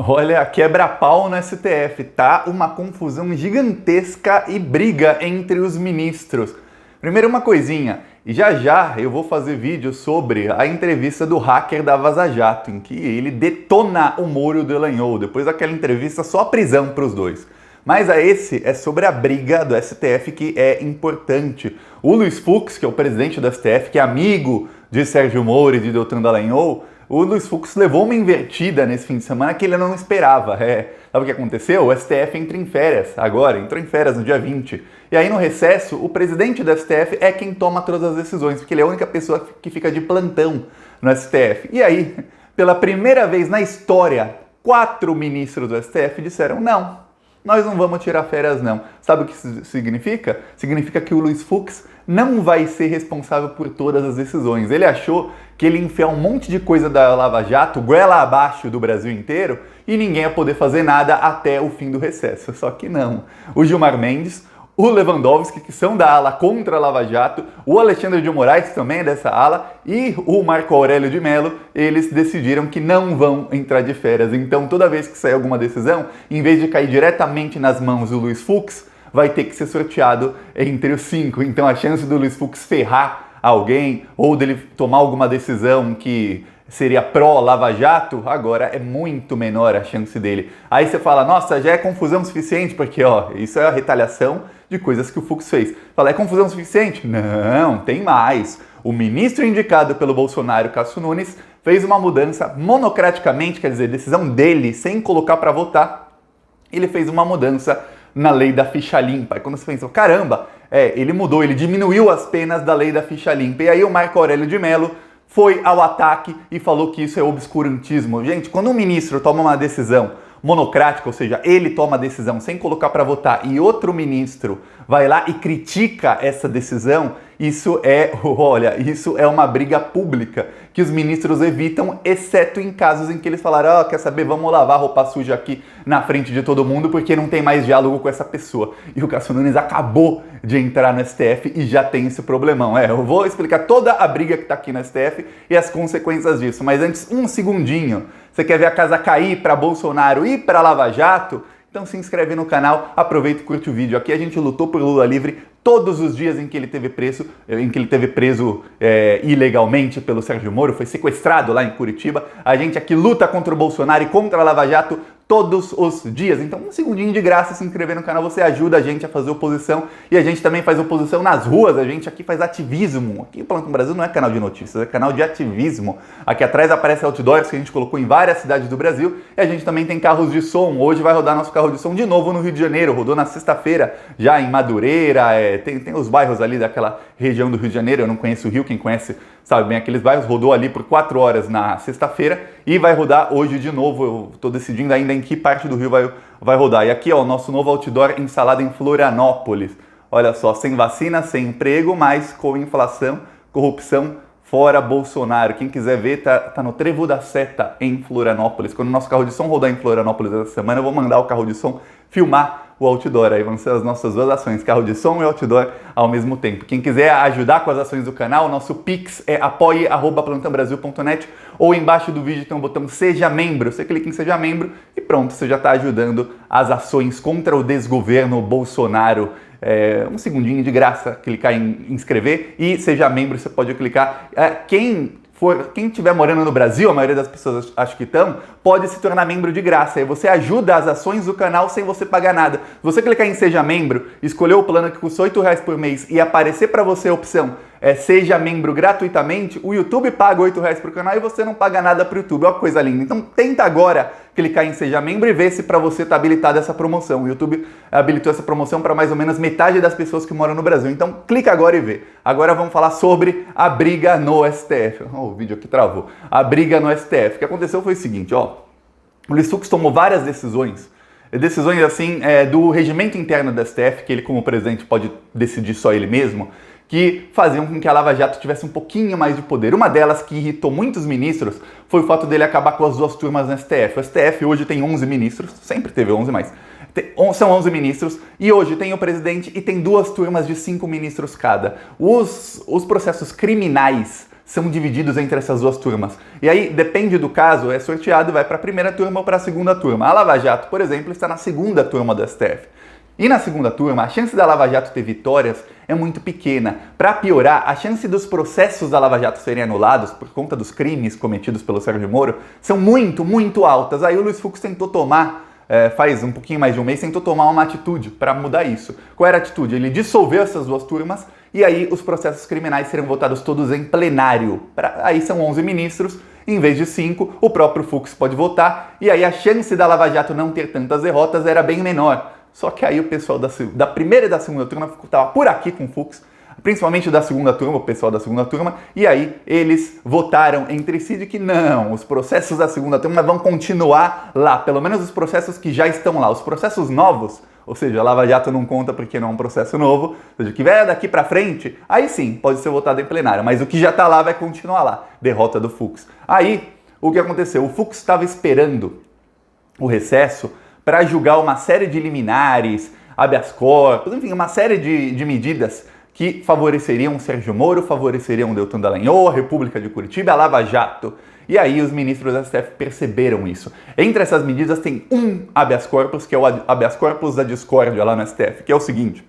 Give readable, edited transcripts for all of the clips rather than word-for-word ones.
Olha, quebra-pau no STF, tá? Uma confusão gigantesca e briga entre os ministros. Primeiro uma coisinha, e já já eu vou fazer vídeo sobre a entrevista do hacker da Vaza Jato, em que ele detona o Moro Delanhol. Depois daquela entrevista, só a prisão para os dois. Mas esse é sobre a briga do STF, que é importante. O Luiz Fux, que é o presidente do STF, que é amigo de Sérgio Moro e de Deltan Dallagnol, o Luiz Fux levou uma invertida nesse fim de semana que ele não esperava. Sabe o que aconteceu? O STF entra em férias agora, entrou em férias no dia 20. E aí no recesso, o presidente do STF é quem toma todas as decisões, porque ele é a única pessoa que fica de plantão no STF. E aí, pela primeira vez na história, 4 ministros do STF disseram não. Nós não vamos tirar férias não. Sabe o que isso significa? Significa que o Luiz Fux não vai ser responsável por todas as decisões. Ele achou que ele ia enfiar um monte de coisa da Lava Jato, goela abaixo do Brasil inteiro, e ninguém ia poder fazer nada até o fim do recesso. Só que não. O Gilmar Mendes, o Lewandowski, que são da ala contra a Lava Jato, o Alexandre de Moraes, que também é dessa ala, e o Marco Aurélio de Mello, eles decidiram que não vão entrar de férias. Então, toda vez que sair alguma decisão, em vez de cair diretamente nas mãos do Luiz Fux, vai ter que ser sorteado entre os 5. Então, a chance do Luiz Fux ferrar alguém, ou dele tomar alguma decisão que seria pró-Lava Jato, agora é muito menor a chance dele. Aí você fala, nossa, já é confusão suficiente, porque ó, isso é a retaliação de coisas que o Fux fez. Fala, é confusão suficiente? Não, tem mais. O ministro indicado pelo Bolsonaro, Cássio Nunes, fez uma mudança monocraticamente, quer dizer, decisão dele, sem colocar para votar. Ele fez uma mudança na lei da ficha limpa. E quando você pensa, caramba, ele mudou, ele diminuiu as penas da lei da ficha limpa. E aí o Marco Aurélio de Mello foi ao ataque e falou que isso é obscurantismo. Gente, quando um ministro toma uma decisão monocrática, ou seja, ele toma a decisão sem colocar para votar e outro ministro vai lá e critica essa decisão, isso é uma briga pública que os ministros evitam, exceto em casos em que eles falaram, quer saber, vamos lavar roupa suja aqui na frente de todo mundo porque não tem mais diálogo com essa pessoa. E o Cássio Nunes acabou de entrar no STF e já tem esse problemão. Eu vou explicar toda a briga que tá aqui no STF e as consequências disso, mas antes, um segundinho. Você quer ver a casa cair para Bolsonaro e para Lava Jato? Então se inscreve no canal, aproveita e curte o vídeo. Aqui a gente lutou por Lula livre todos os dias em que ele teve preso ilegalmente pelo Sérgio Moro, foi sequestrado lá em Curitiba. A gente aqui luta contra o Bolsonaro e contra a Lava Jato todos os dias. Então um segundinho de graça, se inscrever no canal, você ajuda a gente a fazer oposição e a gente também faz oposição nas ruas, a gente aqui faz ativismo. Aqui o Plantão Brasil não é canal de notícias, é canal de ativismo. Aqui atrás aparece outdoors que a gente colocou em várias cidades do Brasil e a gente também tem carros de som. Hoje vai rodar nosso carro de som de novo no Rio de Janeiro, rodou na sexta-feira já em Madureira, tem os bairros ali daquela região do Rio de Janeiro, eu não conheço o Rio, quem conhece sabe bem aqueles bairros, rodou ali por 4 horas na sexta-feira e vai rodar hoje de novo. Eu tô decidindo ainda em que parte do Rio vai rodar. E aqui, ó, o nosso novo outdoor instalado em Florianópolis. Olha só, sem vacina, sem emprego, mas com inflação, corrupção, fora Bolsonaro. Quem quiser ver, tá no Trevo da Seta, em Florianópolis. Quando o nosso carro de som rodar em Florianópolis essa semana, eu vou mandar o carro de som filmar o outdoor. Aí vão ser as nossas duas ações, carro de som e outdoor ao mesmo tempo. Quem quiser ajudar com as ações do canal, nosso Pix é apoie@plantãobrasil.net ou embaixo do vídeo tem um botão Seja Membro. Você clica em Seja Membro e pronto, você já está ajudando as ações contra o desgoverno Bolsonaro. Um segundinho de graça, clicar em inscrever e Seja Membro, você pode clicar. Quem estiver morando no Brasil, a maioria das pessoas acho que estão, pode se tornar membro de graça. Aí você ajuda as ações do canal sem você pagar nada. Se você clicar em Seja Membro, escolher o plano que custa R$8 por mês e aparecer para você a opção Seja Membro gratuitamente, o YouTube paga R$8 por canal e você não paga nada para o YouTube. Olha que coisa linda. Então tenta agora clicar em Seja Membro e ver se para você está habilitada essa promoção. O YouTube habilitou essa promoção para mais ou menos metade das pessoas que moram no Brasil. Então clica agora e vê. Agora vamos falar sobre a briga no STF. O vídeo aqui travou. A briga no STF. O que aconteceu foi o seguinte, ó. O Luiz Fux tomou várias decisões assim, do regimento interno do STF, que ele como presidente pode decidir só ele mesmo, que faziam com que a Lava Jato tivesse um pouquinho mais de poder. Uma delas que irritou muitos ministros foi o fato dele acabar com as 2 turmas no STF. O STF hoje tem 11 ministros, sempre teve 11, mas são 11 ministros, e hoje tem o presidente e tem 2 turmas de 5 ministros cada. Os processos criminais são divididos entre essas duas turmas. E aí, depende do caso, é sorteado e vai para a primeira turma ou para a segunda turma. A Lava Jato, por exemplo, está na segunda turma do STF. E na segunda turma, a chance da Lava Jato ter vitórias é muito pequena. Para piorar, a chance dos processos da Lava Jato serem anulados por conta dos crimes cometidos pelo Sérgio Moro são muito, muito altas. Aí o Luiz Fux tentou tomar, faz um pouquinho mais de um mês, tentou tomar uma atitude para mudar isso. Qual era a atitude? Ele dissolveu essas duas turmas e aí os processos criminais serão votados todos em plenário. Aí são 11 ministros, em vez de 5, o próprio Fux pode votar e aí a chance da Lava Jato não ter tantas derrotas era bem menor. Só que aí o pessoal da primeira e da segunda turma estava por aqui com o Fux, principalmente da segunda turma, o pessoal da segunda turma, e aí eles votaram entre si de que não, os processos da segunda turma vão continuar lá, pelo menos os processos que já estão lá. Os processos novos, ou seja, a Lava Jato não conta porque não é um processo novo, ou seja, o que vier daqui pra frente, aí sim, pode ser votado em plenário, mas o que já tá lá vai continuar lá, derrota do Fux. Aí, o que aconteceu? O Fux estava esperando o recesso para julgar uma série de liminares, habeas corpus, enfim, uma série de medidas que favoreceriam o Sérgio Moro, favoreceriam o Deltan Dallagnol, a República de Curitiba, a Lava Jato. E aí os ministros da STF perceberam isso. Entre essas medidas tem um habeas corpus, que é o habeas corpus da discórdia lá no STF, que é o seguinte: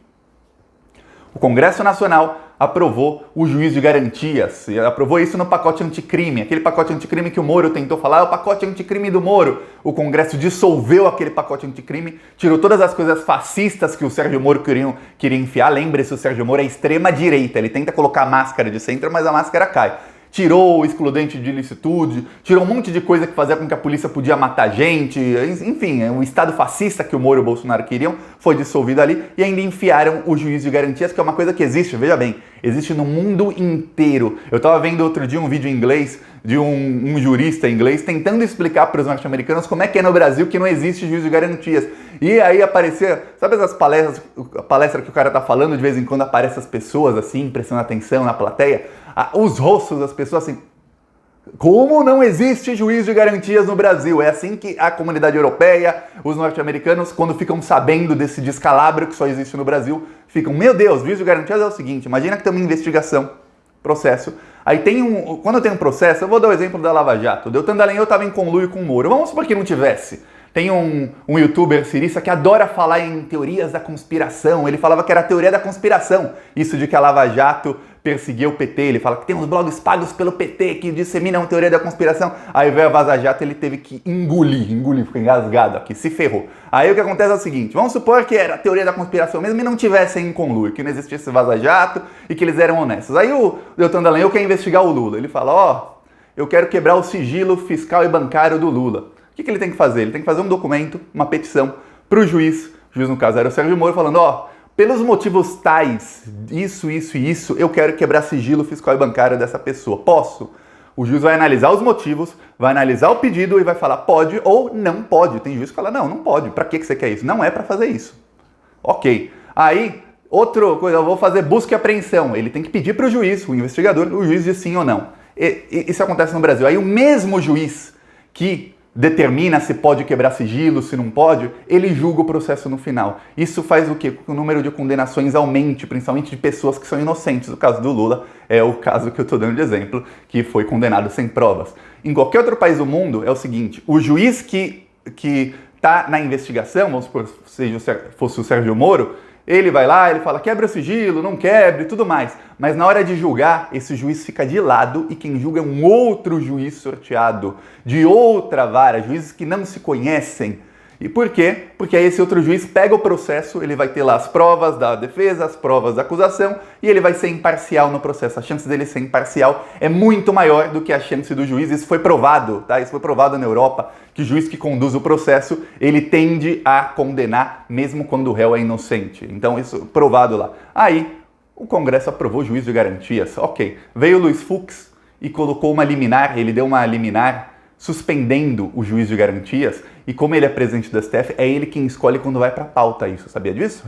o Congresso Nacional aprovou o juiz de garantias, e aprovou isso no pacote anticrime, aquele pacote anticrime que o Moro tentou falar, é o pacote anticrime do Moro. O Congresso dissolveu aquele pacote anticrime, tirou todas as coisas fascistas que o Sérgio Moro queria enfiar. Lembre-se, o Sérgio Moro é extrema-direita, ele tenta colocar a máscara de centro, mas a máscara cai. Tirou o excludente de ilicitude, tirou um monte de coisa que fazia com que a polícia podia matar gente, enfim, o Estado fascista que o Moro e o Bolsonaro queriam foi dissolvido ali e ainda enfiaram o juiz de garantias, que é uma coisa que existe, veja bem, existe no mundo inteiro. Eu estava vendo outro dia um vídeo em inglês de um jurista inglês tentando explicar para os norte-americanos como é que é no Brasil que não existe juiz de garantias. E aí aparecia, sabe essas palestras que o cara tá falando, de vez em quando aparecem as pessoas assim, prestando atenção na plateia, os rostos das pessoas assim, como não existe juiz de garantias no Brasil? É assim que a comunidade europeia, os norte-americanos, quando ficam sabendo desse descalabro que só existe no Brasil, ficam, meu Deus, juiz de garantias é o seguinte, imagina que tem uma investigação, processo, aí quando tem um processo, eu vou dar o exemplo da Lava Jato, o Deltan Dallagnol estava em conluio com o Moro, vamos supor que não tivesse. Tem um youtuber cirista que adora falar em teorias da conspiração. Ele falava que era a teoria da conspiração. Isso de que a Lava Jato perseguia o PT. Ele fala que tem uns blogs pagos pelo PT que disseminam a teoria da conspiração. Aí veio a Vaza Jato, ele teve que engolir, ficou engasgado aqui, se ferrou. Aí o que acontece é o seguinte, vamos supor que era a teoria da conspiração mesmo e não tivessem em conluio, que não existisse Vaza Jato e que eles eram honestos. Aí o Deltan Dallagnol quer investigar o Lula. Ele fala, eu quero quebrar o sigilo fiscal e bancário do Lula. O que ele tem que fazer? Ele tem que fazer um documento, uma petição para o juiz no caso era o Sérgio Moro, falando, pelos motivos tais, isso e isso, eu quero quebrar sigilo fiscal e bancário dessa pessoa. Posso? O juiz vai analisar os motivos, vai analisar o pedido e vai falar pode ou não pode. Tem juiz que fala, não pode. Para que você quer isso? Não é para fazer isso. Ok. Aí, outra coisa, eu vou fazer busca e apreensão. Ele tem que pedir para o juiz, o investigador, o juiz diz sim ou não. Isso acontece no Brasil. Aí o mesmo juiz que determina se pode quebrar sigilo, se não pode, ele julga o processo no final. Isso faz o quê? Com que o número de condenações aumente, principalmente de pessoas que são inocentes. O caso do Lula é o caso que eu estou dando de exemplo, que foi condenado sem provas. Em qualquer outro país do mundo é o seguinte, o juiz que está na investigação, vamos supor, se fosse o Sérgio Moro, ele vai lá, ele fala, quebra o sigilo, não quebre e tudo mais. Mas na hora de julgar, esse juiz fica de lado e quem julga é um outro juiz sorteado, de outra vara, juízes que não se conhecem. E por quê? Porque aí esse outro juiz pega o processo, ele vai ter lá as provas da defesa, as provas da acusação, e ele vai ser imparcial no processo. A chance dele ser imparcial é muito maior do que a chance do juiz. Isso foi provado, tá? Isso foi provado na Europa, que o juiz que conduz o processo, ele tende a condenar mesmo quando o réu é inocente. Então isso provado lá. Aí o Congresso aprovou o juiz de garantias. Ok, veio o Luiz Fux e colocou uma liminar, ele deu uma liminar suspendendo o juiz de garantias, e como ele é presidente do STF, é ele quem escolhe quando vai para a pauta isso, sabia disso?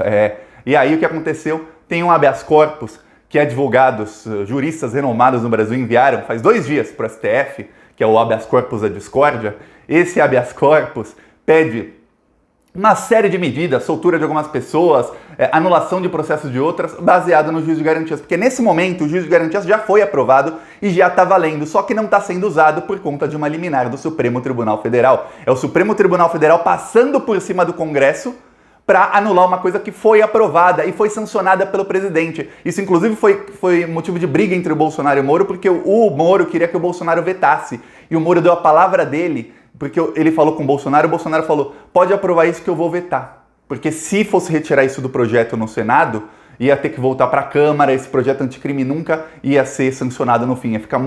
E aí o que aconteceu? Tem um habeas corpus que advogados, juristas renomados no Brasil enviaram faz 2 dias para o STF, que é o habeas corpus da discórdia. Esse habeas corpus pede uma série de medidas, soltura de algumas pessoas, anulação de processos de outras, baseado no juízo de garantias. Porque nesse momento o juízo de garantias já foi aprovado e já está valendo, só que não está sendo usado por conta de uma liminar do Supremo Tribunal Federal. É o Supremo Tribunal Federal passando por cima do Congresso para anular uma coisa que foi aprovada e foi sancionada pelo presidente. Isso, inclusive, foi motivo de briga entre o Bolsonaro e o Moro, porque o Moro queria que o Bolsonaro vetasse. E o Moro deu a palavra dele, porque ele falou com o Bolsonaro falou, pode aprovar isso que eu vou vetar. Porque se fosse retirar isso do projeto no Senado, ia ter que voltar para a Câmara, esse projeto anticrime nunca ia ser sancionado no fim. Ia ficar,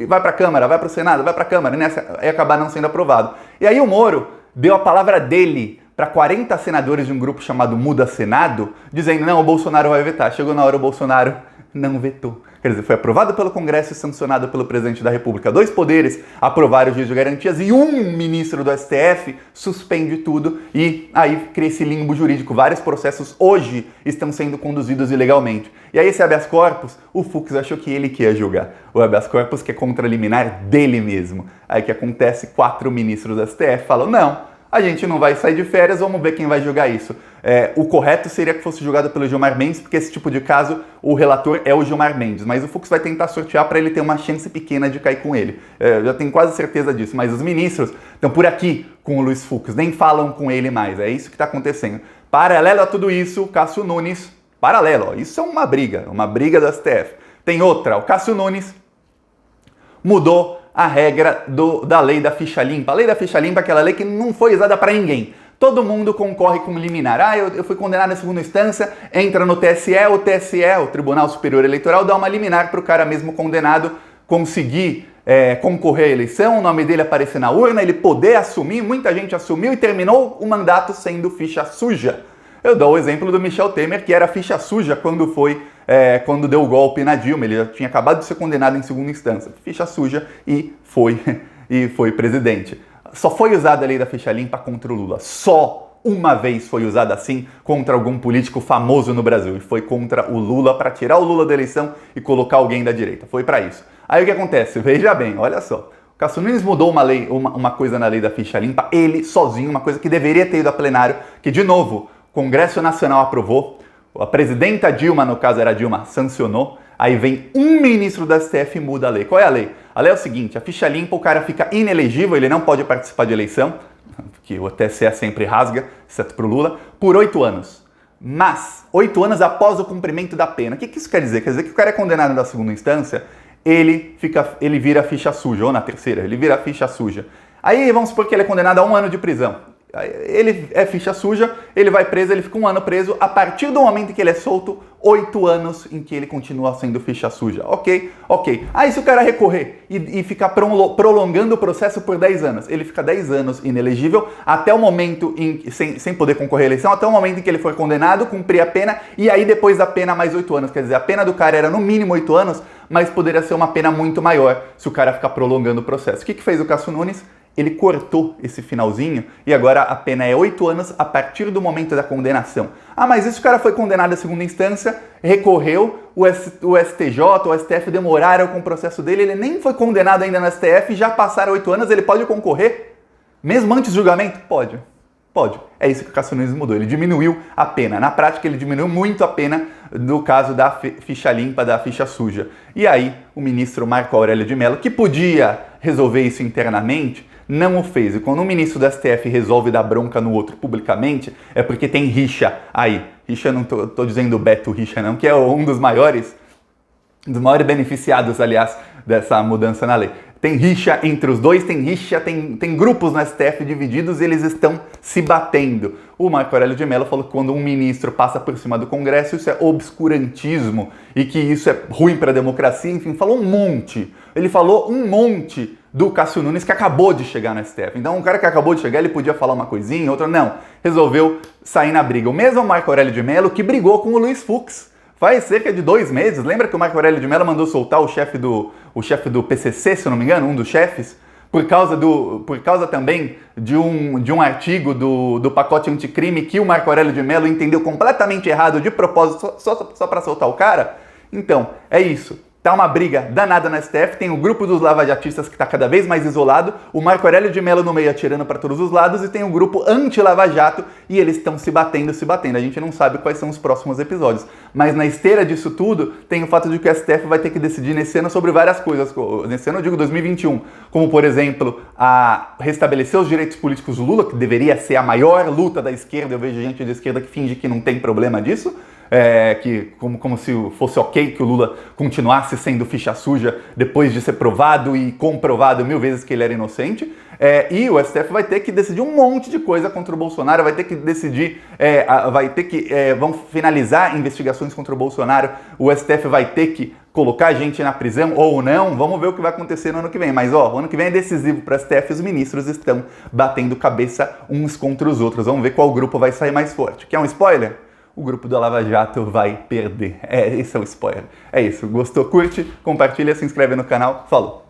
vai para a Câmara, vai para o Senado, vai para a Câmara, e ia acabar não sendo aprovado. E aí o Moro deu a palavra dele para 40 senadores de um grupo chamado Muda Senado, dizendo, não, o Bolsonaro vai vetar. Chegou na hora, o Bolsonaro não vetou. Quer dizer, foi aprovado pelo Congresso e sancionado pelo presidente da República. 2 poderes aprovaram o juízo de garantias e um ministro do STF suspende tudo e aí cria esse limbo jurídico. Vários processos hoje estão sendo conduzidos ilegalmente. E aí esse habeas corpus, o Fux achou que ele que ia julgar. O habeas corpus que é contra liminar dele mesmo. Aí o que acontece? 4 ministros do STF falam, não, a gente não vai sair de férias, vamos ver quem vai julgar isso. O correto seria que fosse julgado pelo Gilmar Mendes, porque esse tipo de caso, o relator é o Gilmar Mendes, mas o Fux vai tentar sortear para ele ter uma chance pequena de cair com ele. Eu já tenho quase certeza disso, mas os ministros estão por aqui com o Luiz Fux, nem falam com ele mais, é isso que está acontecendo. Paralelo a tudo isso, o Cássio Nunes, isso é uma briga do STF. Tem outra, o Cássio Nunes mudou a regra da lei da ficha limpa. A lei da ficha limpa é aquela lei que não foi usada para ninguém. Todo mundo concorre com liminar. Eu fui condenado em segunda instância, entra no TSE, o Tribunal Superior Eleitoral, dá uma liminar para o cara mesmo condenado conseguir concorrer à eleição, o nome dele aparecer na urna, ele poder assumir, muita gente assumiu e terminou o mandato sendo ficha suja. Eu dou o exemplo do Michel Temer, que era ficha suja quando deu o golpe na Dilma. Ele já tinha acabado de ser condenado em segunda instância. Ficha suja e foi presidente. Só foi usada a lei da ficha limpa contra o Lula. Só uma vez foi usada assim contra algum político famoso no Brasil. E foi contra o Lula, para tirar o Lula da eleição e colocar alguém da direita. Foi para isso. Aí o que acontece? Veja bem, olha só. O Cássio Nunes mudou uma coisa na lei da ficha limpa, ele sozinho, uma coisa que deveria ter ido a plenário, que de novo, o Congresso Nacional aprovou, a presidenta Dilma, no caso era a Dilma, sancionou, aí vem um ministro da STF e muda a lei. Qual é a lei? A lei é o seguinte, a ficha limpa, o cara fica inelegível, ele não pode participar de eleição, que o TSE sempre rasga, exceto para o Lula, por 8 anos. Mas, 8 anos após o cumprimento da pena. O que isso quer dizer? Quer dizer que o cara é condenado na segunda instância, ele vira ficha suja, ou na terceira, ele vira ficha suja. Aí vamos supor que ele é condenado a 1 ano de prisão. Ele é ficha suja, ele vai preso, ele fica 1 ano preso, a partir do momento em que ele é solto, 8 anos em que ele continua sendo ficha suja. Ok. Aí se o cara recorrer e ficar prolongando o processo por 10 anos, ele fica 10 anos inelegível, até o momento, sem poder concorrer à eleição, até o momento em que ele for condenado, cumprir a pena, e aí depois da pena mais 8 anos. Quer dizer, a pena do cara era no mínimo 8 anos, mas poderia ser uma pena muito maior se o cara ficar prolongando o processo. O que fez o Cássio Nunes? Ele cortou esse finalzinho e agora a pena é 8 anos a partir do momento da condenação. Ah, mas esse cara foi condenado à segunda instância, recorreu, o STJ, o STF demoraram com o processo dele, ele nem foi condenado ainda no STF, já passaram 8 anos, ele pode concorrer? Mesmo antes do julgamento? Pode. É isso que o Cássio Nunes mudou, ele diminuiu a pena. Na prática, ele diminuiu muito a pena do caso da ficha limpa, da ficha suja. E aí, o ministro Marco Aurélio de Mello, que podia resolver isso internamente, não o fez. E quando um ministro do STF resolve dar bronca no outro publicamente, é porque tem rixa aí. Rixa, não tô dizendo Beto Richa não, que é um dos maiores beneficiados, aliás, dessa mudança na lei. Tem rixa entre os dois, tem grupos no STF divididos e eles estão se batendo. O Marco Aurélio de Mello falou que quando um ministro passa por cima do Congresso, isso é obscurantismo e que isso é ruim para a democracia, enfim, falou um monte. Ele falou um monte do Cássio Nunes que acabou de chegar no STF. Então, um cara que acabou de chegar, ele podia falar uma coisinha, outra não. Resolveu sair na briga. O mesmo Marco Aurélio de Mello que brigou com o Luiz Fux. Faz cerca de 2 meses, lembra que o Marco Aurélio de Mello mandou soltar o chefe do PCC, se eu não me engano, um dos chefes, por causa também de um artigo do pacote anticrime que o Marco Aurélio de Mello entendeu completamente errado de propósito, só para soltar o cara? Então, é isso. Tá uma briga danada no STF, tem o grupo dos lavajatistas que está cada vez mais isolado, o Marco Aurélio de Mello no meio atirando para todos os lados e tem o grupo anti-Lava Jato e eles estão se batendo. A gente não sabe quais são os próximos episódios. Mas na esteira disso tudo, tem o fato de que o STF vai ter que decidir nesse ano sobre várias coisas. Nesse ano eu digo 2021, como por exemplo, a restabelecer os direitos políticos do Lula, que deveria ser a maior luta da esquerda. Eu vejo gente da esquerda que finge que não tem problema disso. Como se fosse ok que o Lula continuasse sendo ficha suja depois de ser provado e comprovado 1000 vezes que ele era inocente. E o STF vai ter que decidir um monte de coisa contra o Bolsonaro, vai ter que decidir, vão finalizar investigações contra o Bolsonaro, o STF vai ter que colocar gente na prisão ou não, vamos ver o que vai acontecer no ano que vem. Mas o ano que vem é decisivo para o STF, os ministros estão batendo cabeça uns contra os outros. Vamos ver qual grupo vai sair mais forte. Quer um spoiler? O grupo do Lava Jato vai perder. Esse é o spoiler. É isso. Gostou? Curte, compartilha, se inscreve no canal. Falou!